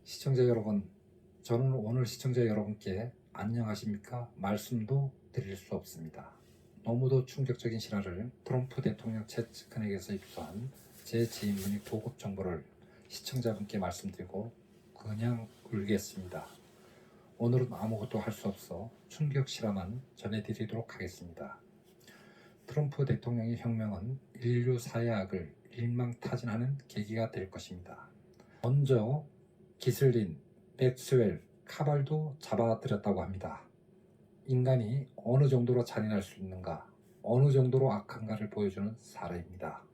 시청자 여러분, 저는 오늘 시청자 여러분께 안녕하십니까 말씀도 드릴 수 없습니다. 너무도 충격적인 실화를 트럼프 대통령 최측근에게서 입수한 제 지인분이 고급 정보를 시청자분께 말씀드리고 그냥 울겠습니다. 오늘은 아무것도 할 수 없어 충격 실화만 전해드리도록 하겠습니다. 트럼프 대통령의 혁명은 인류 사회학을 일망타진하는 계기가 될 것입니다. 먼저 기슬린, 맥스웰, 카발도 잡아들였다고 합니다. 인간이 어느 정도로 잔인할 수 있는가, 어느 정도로 악한가를 보여주는 사례입니다.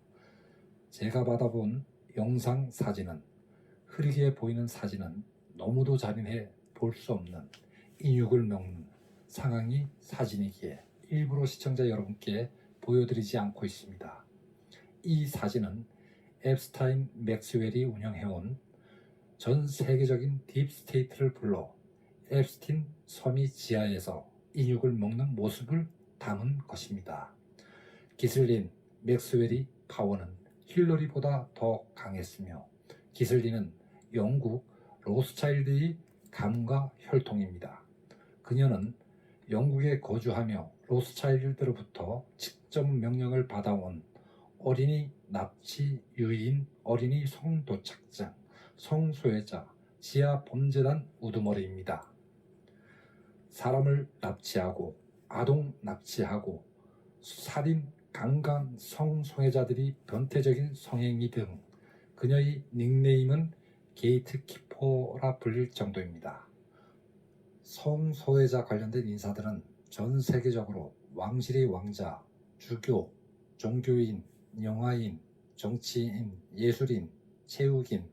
제가 받아본 영상 사진은, 흐리게 보이는 사진은 너무도 잔인해 볼 수 없는 인육을 먹는 상황이 사진이기에 일부러 시청자 여러분께 보여드리지 않고 있습니다. 이 사진은 앱스타인 맥스웰이 운영해온 전 세계적인 딥스테이트를 불러 앱스틴 섬이 지하에서 인육을 먹는 모습을 담은 것입니다. 기슬린 맥스웰의 파워는 힐러리보다 더 강했으며 기슬린은 영국 로스차일드의 가문과 혈통입니다. 그녀는 영국에 거주하며 로스차일드로부터 직접 명령을 받아온 어린이 납치 유인, 어린이 성도착장, 성소외자, 지하 범죄단 우두머리입니다. 사람을 납치하고 아동 납치하고 살인, 강간, 성소외자들이 변태적인 성행위 등 그녀의 닉네임은 게이트키퍼라 불릴 정도입니다. 성소외자 관련된 인사들은 전 세계적으로 왕실의 왕자, 주교, 종교인, 영화인, 정치인, 예술인, 체육인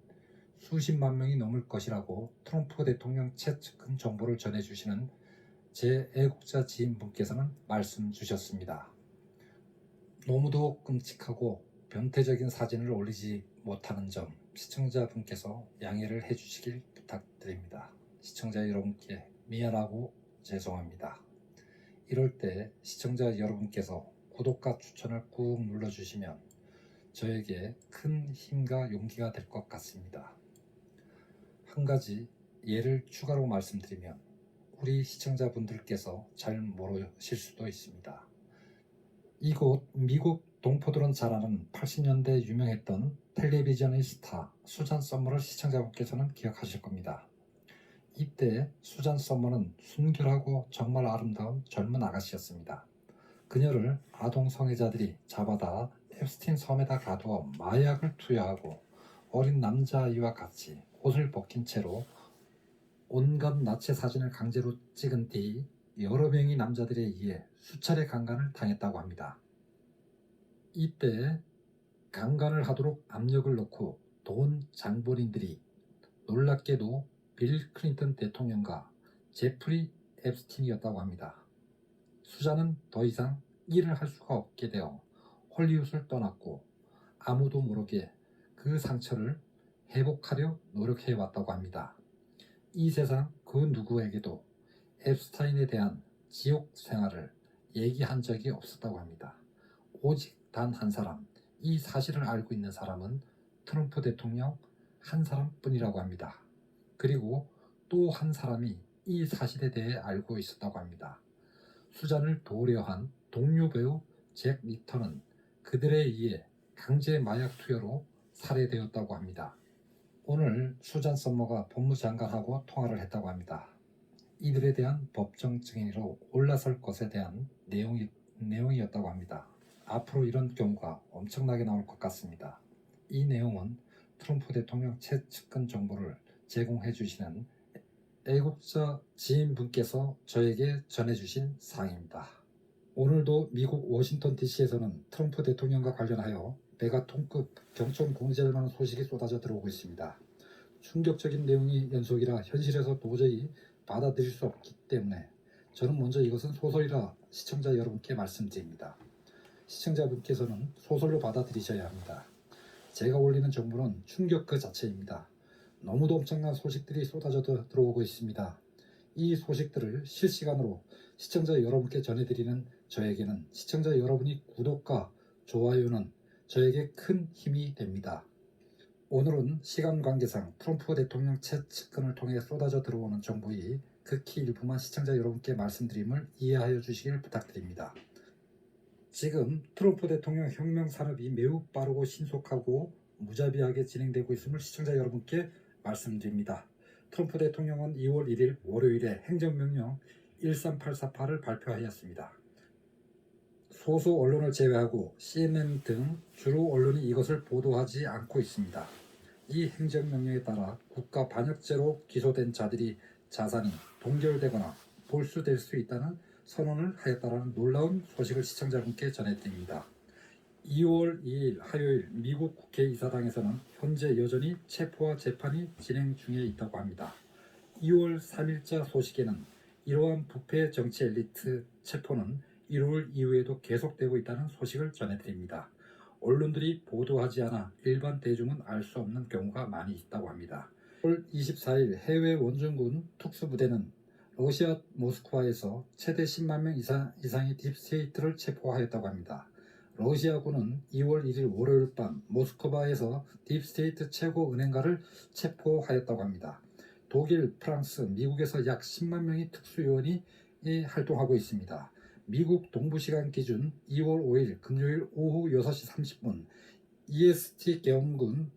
수십만 명이 넘을 것이라고 트럼프 대통령 최측근 정보를 전해주시는 제 애국자 지인분께서는 말씀 주셨습니다. 너무도 끔찍하고 변태적인 사진을 올리지 못하는 점 시청자분께서 양해를 해주시길 부탁드립니다. 시청자 여러분께 미안하고 죄송합니다. 이럴 때 시청자 여러분께서 구독과 추천을 꾹 눌러주시면 저에게 큰 힘과 용기가 될 것 같습니다. 한 가지 예를 추가로 말씀드리면 우리 시청자분들께서 잘 모르실 수도 있습니다. 이곳 미국 동포들은 잘 아는 80년대 유명했던 텔레비전의 스타 수잔 썸머를 시청자분께서는 기억하실 겁니다. 이때 수잔 썸머는 순결하고 정말 아름다운 젊은 아가씨였습니다. 그녀를 아동 성애자들이 잡아다 앱스틴 섬에다 가두어 마약을 투여하고 어린 남자아이와 같이 옷을 벗긴 채로 온갖 나체 사진을 강제로 찍은 뒤 여러 명의 남자들에 의해 수차례 강간을 당했다고 합니다. 이때 강간을 하도록 압력을 넣고 돈 장본인들이 놀랍게도 빌 클린턴 대통령과 제프리 앱스틴이었다고 합니다. 수잔은 더 이상 일을 할 수가 없게 되어 헐리우드를 떠났고 아무도 모르게 그 상처를 회복하려 노력해왔다고 합니다. 이 세상 그 누구에게도 앱스타인에 대한 지옥 생활을 얘기한 적이 없었다고 합니다. 오직 단 한 사람, 이 사실을 알고 있는 사람은 트럼프 대통령 한 사람뿐이라고 합니다. 그리고 또 한 사람이 이 사실에 대해 알고 있었다고 합니다. 수잔을 도우려한 동료 배우 잭 리턴은 그들에 의해 강제 마약 투여로 살해되었다고 합니다. 오늘 수잔 썸머가 법무장관하고 통화를 했다고 합니다. 이들에 대한 법정 증인으로 올라설 것에 대한 내용이었다고 합니다. 앞으로 이런 경우가 엄청나게 나올 것 같습니다. 이 내용은 트럼프 대통령 최측근 정보를 제공해 주시는 애국자 지인분께서 저에게 전해주신 사항입니다. 오늘도 미국 워싱턴 DC에서는 트럼프 대통령과 관련하여 메가톤급 경총 공세할 만한 소식이 쏟아져 들어오고 있습니다. 충격적인 내용이 연속이라 현실에서 도저히 받아들일 수 없기 때문에 저는 먼저 이것은 소설이라 시청자 여러분께 말씀드립니다. 시청자분께서는 소설로 받아들이셔야 합니다. 제가 올리는 정보는 충격 그 자체입니다. 너무도 엄청난 소식들이 쏟아져 들어오고 있습니다. 이 소식들을 실시간으로 시청자 여러분께 전해드리는 저에게는 시청자 여러분이 구독과 좋아요는 저에게 큰 힘이 됩니다. 오늘은 시간 관계상 트럼프 대통령 최측근을 통해 쏟아져 들어오는 정보의 극히 일부만 시청자 여러분께 말씀드림을 이해하여 주시길 부탁드립니다. 지금 트럼프 대통령 혁명 산업이 매우 빠르고 신속하고 무자비하게 진행되고 있음을 시청자 여러분께 말씀드립니다. 트럼프 대통령은 2월 1일 월요일에 행정명령 13848을 발표하였습니다. 소수 언론을 제외하고 CNN 등 주로 언론이 이것을 보도하지 않고 있습니다. 이 행정명령에 따라 국가 반역죄로 기소된 자들이 자산이 동결되거나 몰수될 수 있다는 선언을 하였다는 놀라운 소식을 시청자분께 전해드립니다. 2월 2일 화요일 미국 국회의사당에서는 현재 여전히 체포와 재판이 진행 중에 있다고 합니다. 2월 3일자 소식에는 이러한 부패 정치 엘리트 체포는 1월 이후에도 계속되고 있다는 소식을 전해드립니다. 언론들이 보도하지 않아 일반 대중은 알 수 없는 경우가 많이 있다고 합니다. 1월 24일 해외 원정군 특수부대는 러시아 모스크바에서 최대 10만 명 이상의 딥스테이트를 체포하였다고 합니다. 러시아군은 2월 1일 월요일 밤 모스크바에서 딥스테이트 최고 은행가를 체포하였다고 합니다. 독일, 프랑스, 미국에서 약 10만 명의 특수요원이 활동하고 있습니다. 미국 동부시간 기준 2월 5일 금요일 오후 6시 30분 EST 계엄군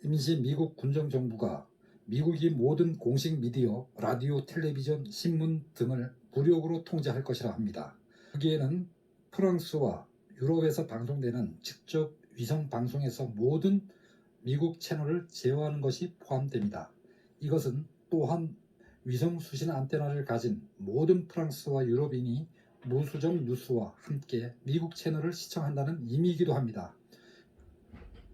임시 미국 군정정부가 미국이 모든 공식 미디어, 라디오, 텔레비전, 신문 등을 무력으로 통제할 것이라 합니다. 여기에는 프랑스와 유럽에서 방송되는 직접 위성 방송에서 모든 미국 채널을 제어하는 것이 포함됩니다. 이것은 또한 위성 수신 안테나를 가진 모든 프랑스와 유럽인이 무수적 뉴스와 함께 미국 채널을 시청한다는 의미이기도 합니다.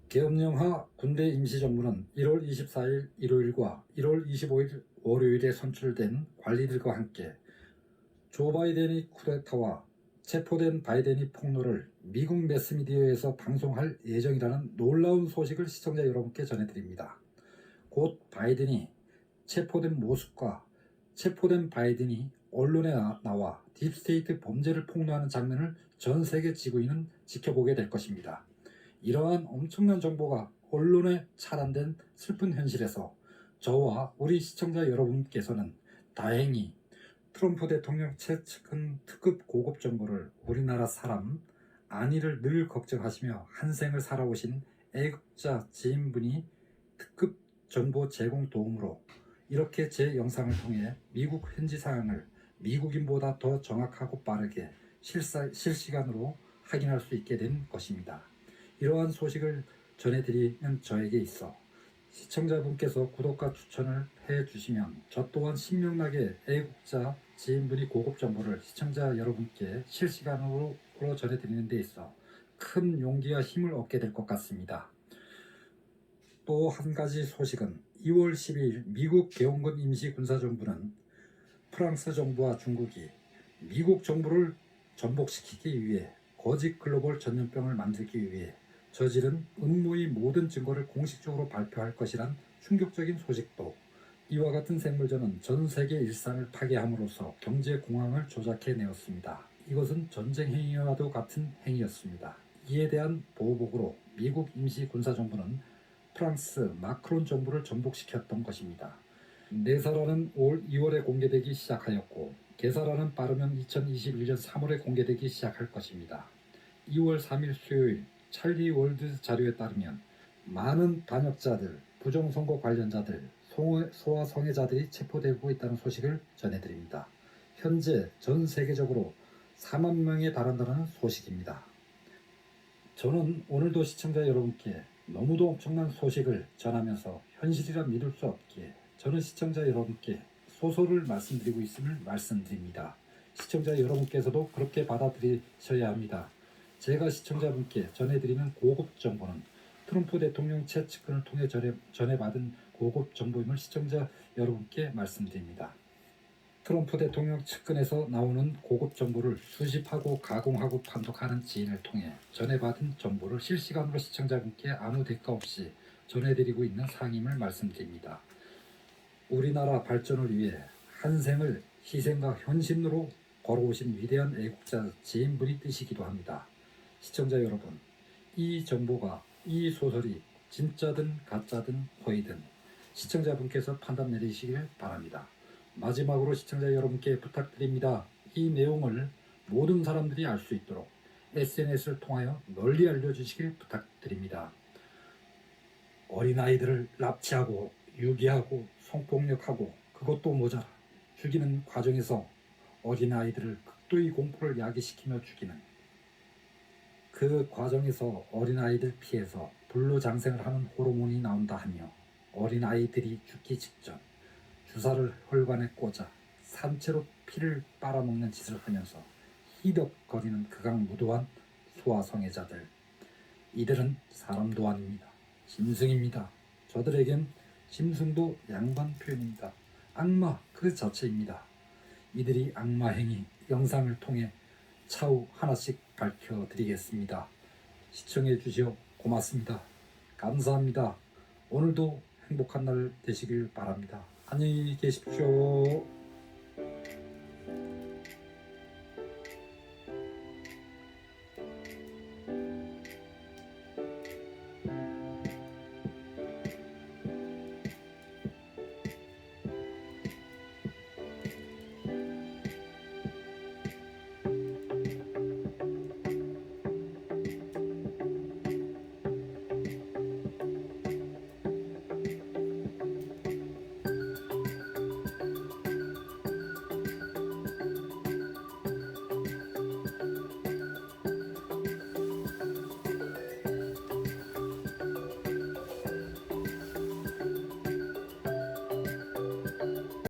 계엄령하 군대 임시정부는 1월 24일 일요일과 1월 25일 월요일에 선출된 관리들과 함께 조 바이든의 쿠데타와 체포된 바이든의 폭로를 미국 매스미디어에서 방송할 예정이라는 놀라운 소식을 시청자 여러분께 전해드립니다. 곧 바이든이 체포된 모습과 체포된 바이든이 언론에 나와 딥스테이트 범죄를 폭로하는 장면을 전 세계 지구인은 지켜보게 될 것입니다. 이러한 엄청난 정보가 언론에 차단된 슬픈 현실에서 저와 우리 시청자 여러분께서는 다행히 트럼프 대통령 최측근 특급 고급 정보를 우리나라 사람 안위를 늘 걱정하시며 한 생을 살아오신 애국자 지인분이 특급 정보 제공 도움으로 이렇게 제 영상을 통해 미국 현지 상황을 미국인보다 더 정확하고 빠르게 실시간으로 확인할 수 있게 된 것입니다. 이러한 소식을 전해드리는 저에게 있어 시청자분께서 구독과 추천을 해주시면 저 또한 신명나게 애국자 지인분이 고급 정보를 시청자 여러분께 실시간으로 전해드리는 데 있어 큰 용기와 힘을 얻게 될 것 같습니다. 또 한 가지 소식은 2월 12일 미국 계엄군 임시군사정부는 프랑스 정부와 중국이 미국 정부를 전복시키기 위해 거짓 글로벌 전염병을 만들기 위해 저지른 음모의 모든 증거를 공식적으로 발표할 것이란 충격적인 소식도 이와 같은 생물전은 전 세계 일상을 파괴함으로써 경제 공황을 조작해 내었습니다. 이것은 전쟁 행위와도 같은 행위였습니다. 이에 대한 보복으로 미국 임시군사정부는 프랑스 마크론 정부를 전복시켰던 것입니다. 내사라는 올 2월에 공개되기 시작하였고 개사라는 빠르면 2021년 3월에 공개되기 시작할 것입니다. 2월 3일 수요일 찰리 월드 자료에 따르면 많은 반역자들, 부정선거 관련자들, 소아 성애자들이 체포되고 있다는 소식을 전해드립니다. 현재 전 세계적으로 4만 명에 달한다는 소식입니다. 저는 오늘도 시청자 여러분께 너무도 엄청난 소식을 전하면서 현실이라 믿을 수 없기에 저는 시청자 여러분께 소설을 말씀드리고 있음을 말씀드립니다. 시청자 여러분께서도 그렇게 받아들이셔야 합니다. 제가 시청자분께 전해드리는 고급 정보는 트럼프 대통령 최측근을 통해 전해받은 고급 정보임을 시청자 여러분께 말씀드립니다. 트럼프 대통령 측근에서 나오는 고급 정보를 수집하고 가공하고 판독하는 지인을 통해 전해받은 정보를 실시간으로 시청자분께 아무 대가 없이 전해드리고 있는 사항임을 말씀드립니다. 우리나라 발전을 위해 한 생을 희생과 헌신으로 걸어오신 위대한 애국자 지인분이 뜻이기도 합니다. 시청자 여러분, 이 정보가, 이 소설이 진짜든 가짜든 허위든 시청자분께서 판단 내리시길 바랍니다. 마지막으로 시청자 여러분께 부탁드립니다. 이 내용을 모든 사람들이 알 수 있도록 SNS를 통하여 널리 알려주시길 부탁드립니다. 어린아이들을 납치하고 유기하고 성폭력하고 그것도 모자라 죽이는 과정에서 어린아이들을 극도의 공포를 야기시키며 죽이는 그 과정에서 어린아이들 피해서 불로장생을 하는 호르몬이 나온다 하며 어린아이들이 죽기 직전 주사를 혈관에 꽂아 산채로 피를 빨아먹는 짓을 하면서 희덕거리는 극악무도한 소아성애자들, 이들은 사람도 아닙니다. 짐승입니다. 저들에겐 짐승도 양반 표현입니다. 악마 그 자체입니다. 이들이 악마 행위 영상을 통해 차후 하나씩 밝혀드리겠습니다. 시청해 주시어 고맙습니다. 감사합니다. 오늘도 행복한 날 되시길 바랍니다. 안녕히 계십시오.